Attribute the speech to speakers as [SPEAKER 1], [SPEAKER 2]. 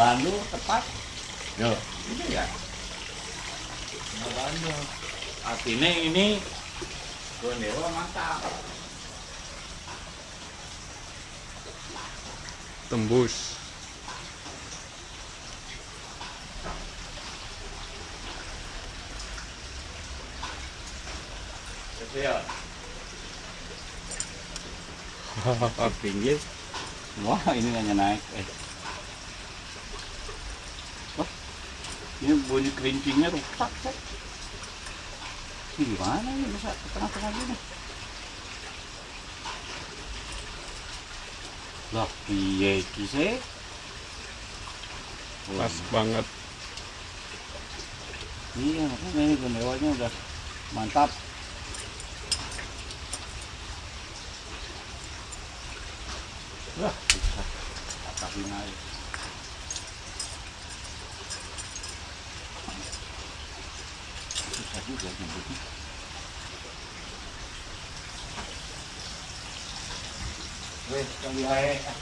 [SPEAKER 1] Bandung tepat. Yo, ini ya. Bandung. Artinya ini tuan dewa mantap.
[SPEAKER 2] Tembus.
[SPEAKER 1] Ya. Pinggir. Wah, ini hanya naik. Wah, ini bunyi kerincingnya rusak. Ini gimana ini bisa ke tengah-tengah gini? Lah, piye iki sih?
[SPEAKER 2] Pas banget.
[SPEAKER 1] Iya, makanya ini gendewanya udah mantap. Wah, bisa atasin aja. Susah juga nyebutnya. Weh, kali aja.